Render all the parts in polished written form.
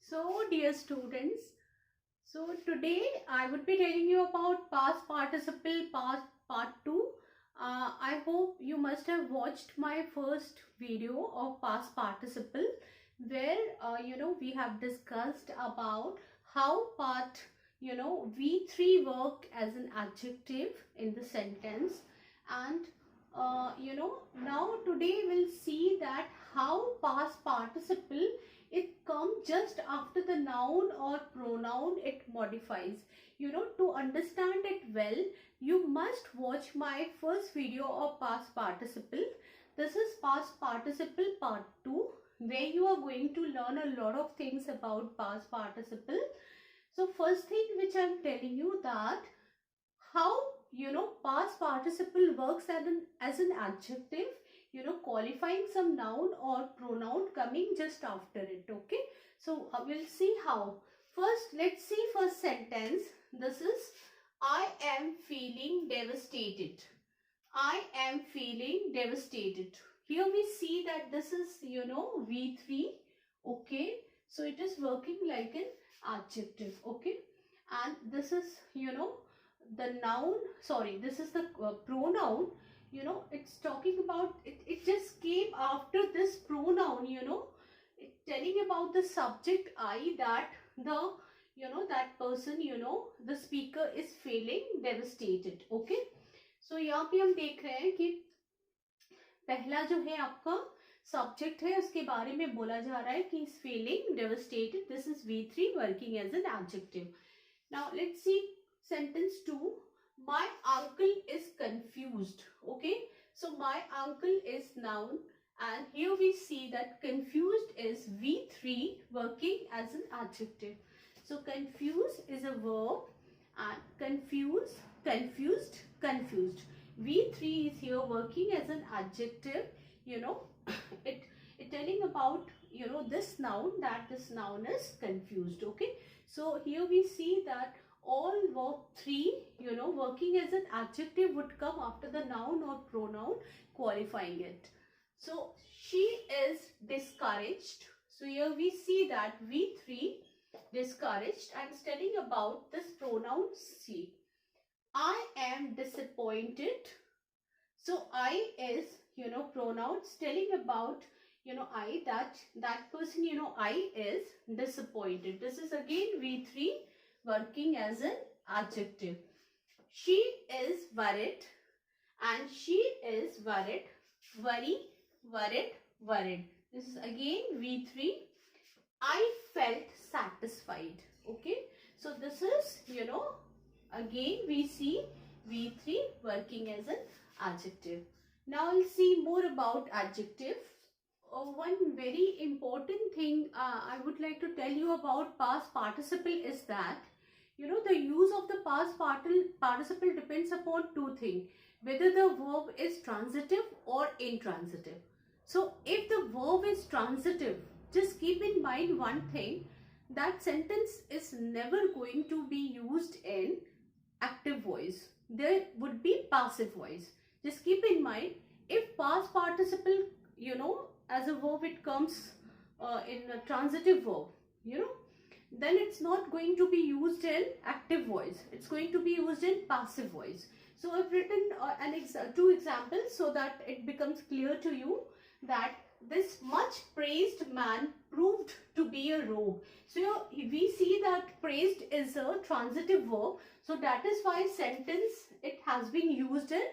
So, dear students, today I would be telling you about past participle part 2. I hope you must have watched my first video of past participle where we have discussed about how part V3 work as an adjective in the sentence, and now today we'll see that how past participle, it comes just after the noun or pronoun it modifies. To understand it well, you must watch my first video of past participle. This is past participle part 2, where you are going to learn a lot of things about past participle. So first thing which I'm telling you, that how past participle works as an adjective, qualifying some noun or pronoun coming just after it. Okay, so we'll see how. First, let's see first sentence. This is, I am feeling devastated. I am feeling devastated. Here we see that this is V3. Okay, so it is working like an adjective. Okay, and this is the noun, sorry, this is the pronoun. It's talking about it, it just came after this pronoun, telling about the subject I, that the that person, the speaker is feeling devastated. Okay, so यहाँ पे हम देख रहे हैं कि पहला जो है आपका सब्जेक्ट है, उसके बारे में बोला जा रहा है कि is feeling devastated. This is V3 working as an adjective. Now let's see sentence 2. My uncle is confused. Okay, so my uncle is noun, and here we see that confused is V3 working as an adjective. So confused is a verb, and confused. V3 is here working as an adjective. It telling about this noun, that this noun is confused. Okay, so here we see that all verb 3 working as an adjective would come after the noun or pronoun qualifying it. So she is discouraged. So here we see that V3 discouraged, and telling about this pronoun she. I am disappointed. So I is pronouns telling about I, that person, I is disappointed. This is again V3 working as an adjective. She is worried, and she is worried. Worried. This is again V3. I felt satisfied. Okay, so this is again we see V3 working as an adjective. Now we'll see more about adjective. One very important thing I would like to tell you about past participle is that the use of the past participle depends upon two things: whether the verb is transitive or intransitive. So if the verb is transitive, just keep in mind one thing, that sentence is never going to be used in active voice. There would be passive voice. Just keep in mind, if past participle as a verb it comes in a transitive verb, then it's not going to be used in active voice. It's going to be used in passive voice. So I've written two examples so that it becomes clear to you that this much praised man proved to be a rogue. So we see that praised is a transitive verb. So that is why sentence, it has been used in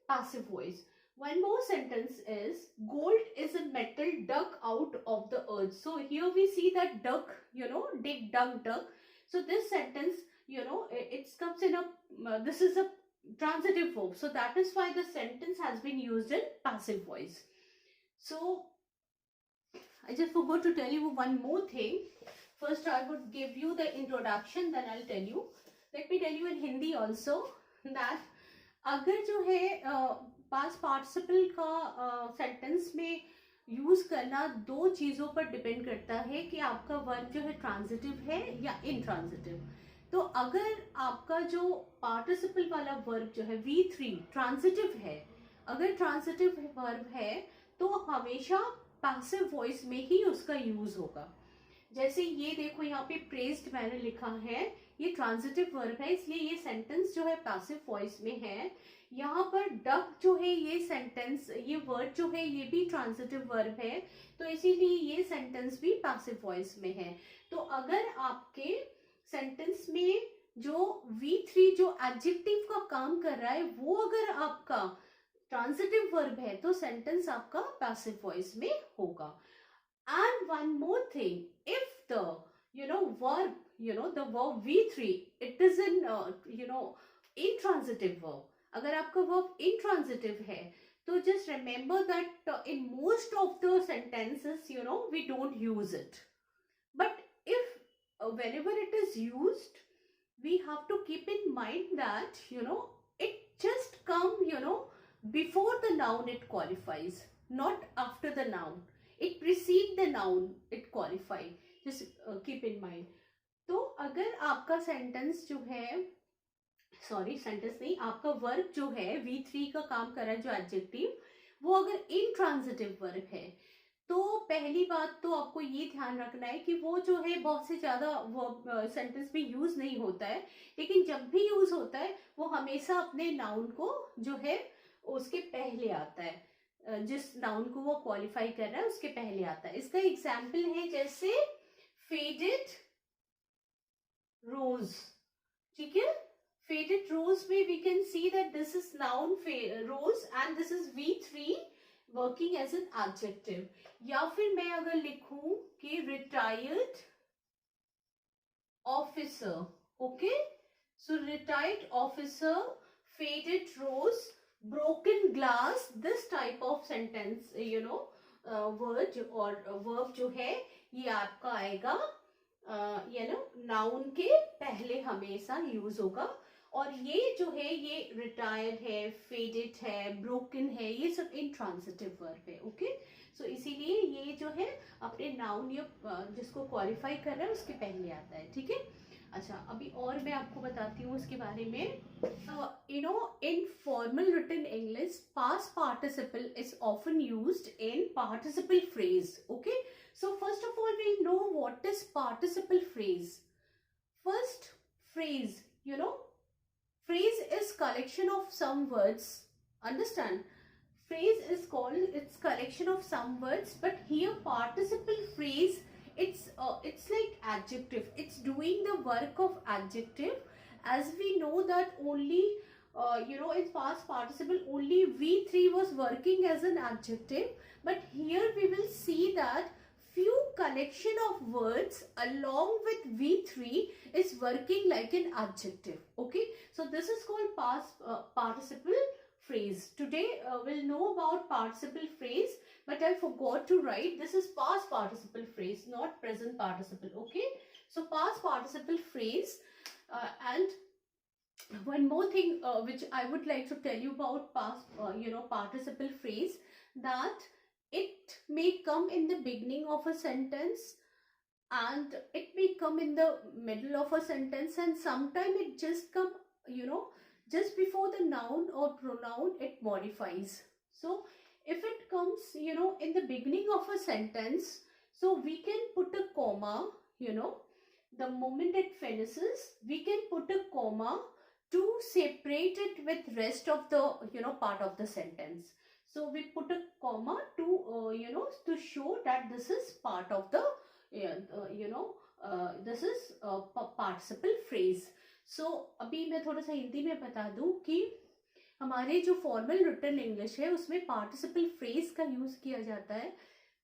passive voice. One more sentence is, gold is a metal dug out of the earth. So here we see that dug, dig, dug. So this sentence, it comes in a, this is a transitive verb. So that is why the sentence has been used in passive voice. So I just forgot to tell you one more thing. First I would give you the introduction, then I'll tell you. Let me tell you in Hindi also that अगर जो है past participle का sentence में use करना दो चीजों पर depend करता है कि आपका वर्ब जो है ट्रांजिटिव है या इनट्रांजिटिव. तो अगर आपका जो पार्टिसिपल वाला वर्ब जो है V3 ट्रांजिटिव है, अगर ट्रांजिटिव वर्ब है तो हमेशा पैसिव वॉइस में ही उसका यूज होगा. जैसे ये देखो यहाँ पे प्रेज्ड मैंने लिखा है, ये ट्रांजिटिव वर्ब है, इसलिए ये सेंटेंस जो है पैसिव वॉइस में है। यहाँ पर डक जो है ये सेंटेंस, ये वर्ड जो है ये भी ट्रांजिटिव वर्ब है, तो इसीलिए ये सेंटेंस भी पैसिव वॉइस में है। तो अगर आपके सेंटेंस में जो V3 जो एडजेक्टिव का काम कर रहा है वो अगर आपका ट्रांजिटिव वर्ब है तो सेंटेंस आपका पैसिव वॉइस में होगा। And one more thing, if the verb, the verb V3, it is in intransitive verb. अगर आपका verb intransitive है तो just remember that in most of the sentences we don't use it, but if whenever it is used we have to keep in mind that it just come before the noun it qualifies, not after the noun. It precede the noun it qualify, just keep in mind. तो अगर आपका sentence जो है, sorry sentence नहीं, आपका verb जो है V3 का काम कर रहा है जो एडजेक्टिव, वो अगर इनट्रांजिटिव वर्ब है तो पहली बात तो आपको ये ध्यान रखना है कि वो जो है बहुत से ज्यादा वर्ब सेंटेंस में यूज नहीं होता है, लेकिन जब भी यूज होता है वो हमेशा अपने नाउन को जो है उसके पहले आता है, जिस नाउन को वो क्वालिफाई कर रहा है उसके पहले आता है। इसका एग्जाम्पल है जैसे फेडेड रोज, ठीक है, फेडेड रोज में we can see that this is noun rose and this is V3 working as an adjective. या फिर मैं अगर लिखूं कि retired officer, okay, so retired officer, faded rose, broken glass, this type of sentence word और verb जो है ये आपका आएगा नाउन के पहले हमेशा यूज होगा। और ये जो है ये रिटायर्ड है, फेडेड है, ब्रोकन है, ये सब इंट्रांजिटिव वर्ब है, ओके। सो इसीलिए ये जो है अपने नाउन या जिसको क्वालिफाई कर रहा है उसके पहले आता है, ठीक है। अच्छा, अभी और मैं आपको बताती हूँ उसके बारे में। in formal written English, past participle is often used in participle phrase, okay. So first of all we know what is participle phrase. First, phrase, phrase is collection of some words, understand. Phrase is called, it's collection of some words, but here participle phrase, it's like adjective, it's doing the work of adjective. As we know that only in past participle only V3 was working as an adjective, but here we will see that few collection of words along with V3 is working like an adjective, okay. So this is called past participle phrase. Today we'll know about participle phrase, but I forgot to write, this is past participle phrase, not present participle, okay. So past participle phrase, and one more thing which I would like to tell you about past participle phrase, that it may come in the beginning of a sentence and it may come in the middle of a sentence, and sometimes it just come just before the noun or pronoun it modifies. So if it comes in the beginning of a sentence, so we can put a comma, the moment it finishes we can put a comma to separate it with rest of the part of the sentence. So we put a comma to to show that this is part of the this is participle phrase. So अभी मैं थोड़ा सा हिंदी में बता दूं कि हमारे जो फॉर्मल रिटन इंग्लिश है उसमें पार्टिसिपल फ्रेज का यूज किया जाता है।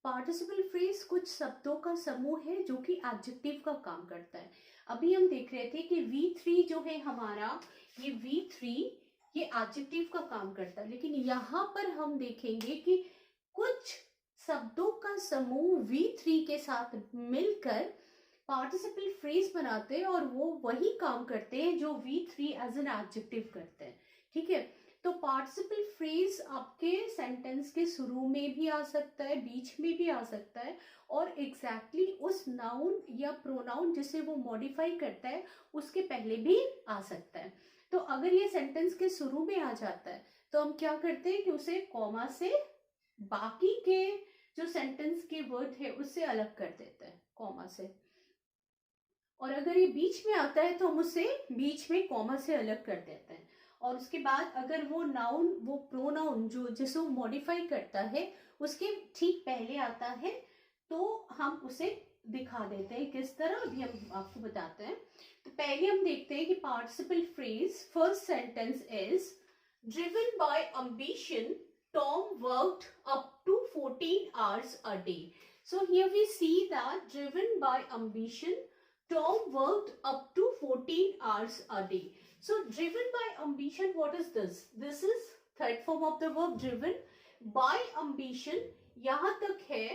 पार्टिसिपल फ्रेज कुछ शब्दों का समूह है जो कि एडजेक्टिव का काम करता है। अभी हम देख रहे थे कि V3 जो है हमारा, ये V3 ये एडजेक्टिव का काम करता है, लेकिन यहाँ पर हम देखेंगे कि कुछ शब्दों का समूह V3 के साथ मिलकर पार्टिसिपल फ्रेज बनाते हैं और वो वही काम करते हैं जो V3 एज एन एडजेक्टिव करते हैं, ठीक है। तो पार्टिसिपल फ्रेज आपके सेंटेंस के शुरू में भी आ सकता है, बीच में भी आ सकता है, और एग्जैक्टली उस नाउन या प्रोनाउन जिसे वो मॉडिफाई करता है उसके पहले भी आ सकता है। तो अगर ये सेंटेंस के शुरू में आ जाता है तो हम क्या करते हैं कि उसे कॉमा से बाकी के जो सेंटेंस के वर्ड है उससे अलग कर देते हैं, कॉमा से, और अगर ये बीच में आता है तो हम उसे बीच में कॉमा से अलग कर देते हैं। और उसके बाद अगर वो नाउन, वो प्रोनाउन जो जिसे वो मॉडिफाई करता है उसके ठीक पहले आता है तो हम उसे दिखा देते हैं। किस तरह, अभी हम आपको बताते हैं। तो पहले हम देखते हैं कि participle phrase, first sentence is driven by ambition Tom worked up to 14 hours a day. So here we see that driven by ambition Tom worked up to 14 hours a day. So driven by ambition, what is this? This is third form of the verb driven by ambition. यहाँ तक है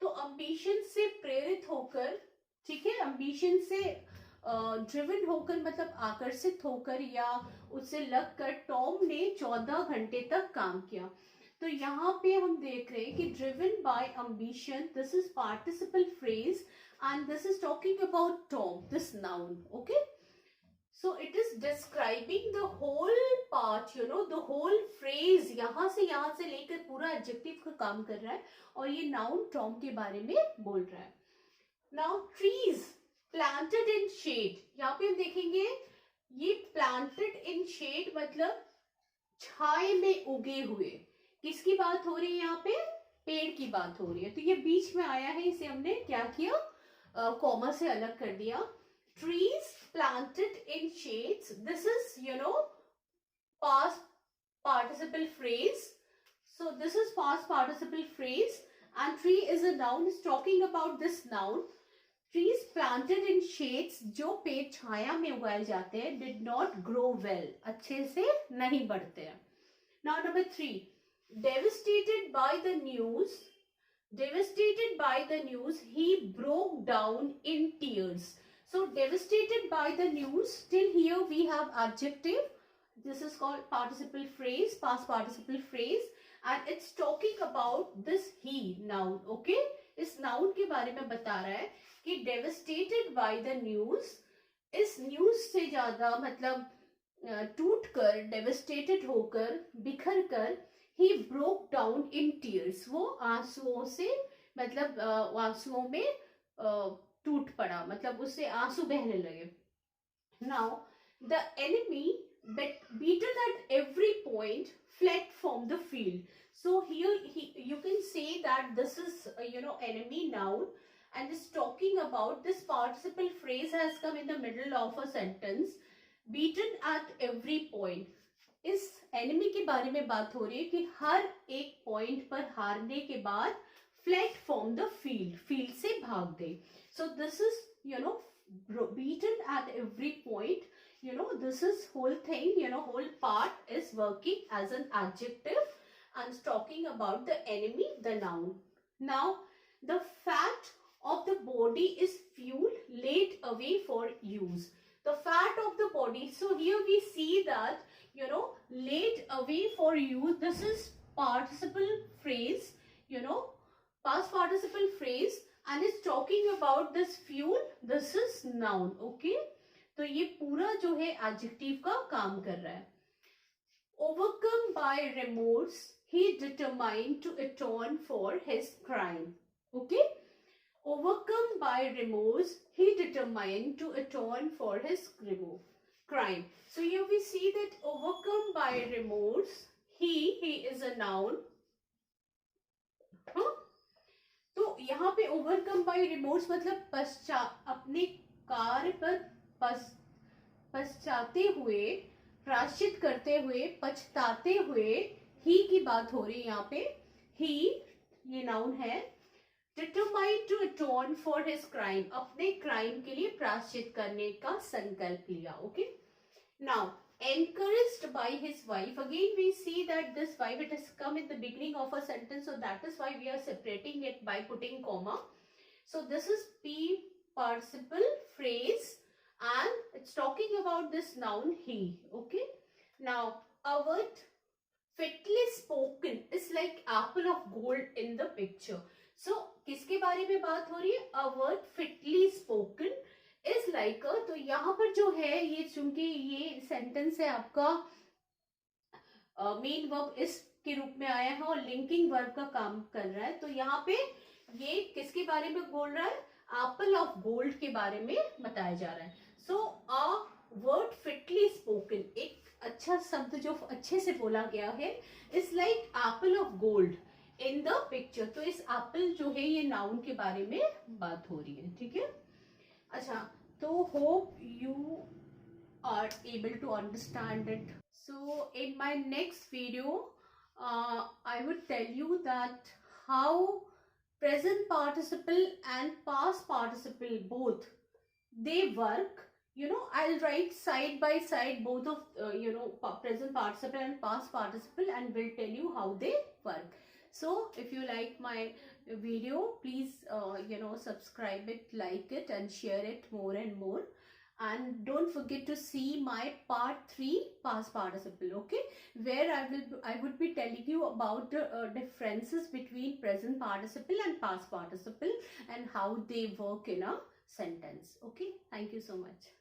तो ambition से प्रेरित होकर, ठीक है, ambition से ड्रिवन होकर मतलब आकर्षित होकर या उससे लगकर टॉम ने 14 घंटे तक काम किया। तो यहाँ पे हम देख रहे हैं कि driven by ambition, this is participle phrase and this is talking about Tom, this noun, okay? So it is describing the whole part, you know, the whole phrase, यहाँ से लेकर पूरा adjective का काम कर रहा है और ये noun Tom के बारे में बोल रहा है। Now trees planted in shade, यहाँ पे हम देखेंगे ये planted in shade मतलब छाए में उगे हुए, किसकी बात हो रही है यहाँ पे? पेड़ की बात हो रही है। तो ये बीच में आया है, इसे हमने क्या किया, कॉमा से अलग कर दिया। Trees planted in shades, this is you know past participle phrase, so this is past participle phrase and tree is a noun, is talking about this noun. Trees planted in shades, जो पेड़ छाया में उगाए जाते हैं, did not grow well, अच्छे से नहीं बढ़ते हैं। Now number 3, devastated by the news, devastated by the news, he broke down in tears. So devastated by the news, till here we have adjective, this is called participle phrase, past participle phrase, and it's talking about this he noun, okay? इस noun के बारे में बता रहा है कि devastated by the news, इस news से ज्यादा मतलब टूट कर, devastated होकर, बिखर कर, he broke down in tears, वो आंसुओं से मतलब आंसुओं में टूट पड़ा, मतलब उससे आंसू बहने लगे। Now the enemy beaten at every point fled from the field. So here you can say that this is you know enemy noun and is talking about, this participle phrase has come in the middle of a sentence, beaten at every point. इस enemy के बारे में बात हो रही है कि हर एक पॉइंट पर हारने के बाद fled from the field, field से भाग गए। So this is you know beaten at every point, you know this is whole thing, you know whole part is working as an adjective and talking about the enemy, the noun. Now the fat of the body is fuel laid away for use. The fat of the body, so here we see that you know laid away for use, this is participle phrase, you know past participle phrase, and it's talking about this fuel, this is noun, okay? तो ये पूरा जो है adjective का काम कर रहा है। Overcome by remorse, he determined to atone for his crime. Okay? Overcome by remorse, he determined to atone for his crime. So here we see that overcome by remorse, he is a noun. तो यहाँ पे overcome by remorse मतलब अपने कार्य पर पश्चाते हुए, प्राश्चित करते हुए, पछताते हुए, ही की बात हो रही है यहाँ पे। ही ये नाउन है। Determined to atone for his crime, अपने क्राइम के लिए प्राश्चित करने का संकल्प लिया। Okay, now encouraged by his wife, again we see that this wife, it has come in the beginning of a sentence, so that is why we are separating it by putting comma. So this is P participle phrase and it's talking about this noun he. Okay, now a word fitly spoken is like apple of gold in the picture. So किसके बारे में बात हो रही है? A word fitly spoken is like a, तो यहाँ पर जो है ये, चूंकि ये सेंटेंस है आपका मेन वर्ब इस के रूप में आया है और लिंकिंग वर्ब का काम कर रहा है, तो यहाँ पे ये किसके बारे में बोल रहा है? एप्पल ऑफ गोल्ड के बारे में बताया जा रहा है. सो अ वर्ड फिटली स्पोकन, एक अच्छा शब्द जो अच्छे से बोला गया है, is like Apple of gold in the picture. तो इस एप्पल जो है ये नाउन के बारे में बात हो रही है. ठीक है. अच्छा, तो hope you are able to understand it. So in my next video, I would tell you that how present participle and past participle both they work. I'll write side by side both of present participle and past participle, and will tell you how they work. So if you like my video, please subscribe it, like it, and share it more and more. And don't forget to see my part 3 past participle, okay, where I would be telling you about the differences between present participle and past participle and how they work in a sentence. Okay, thank you so much.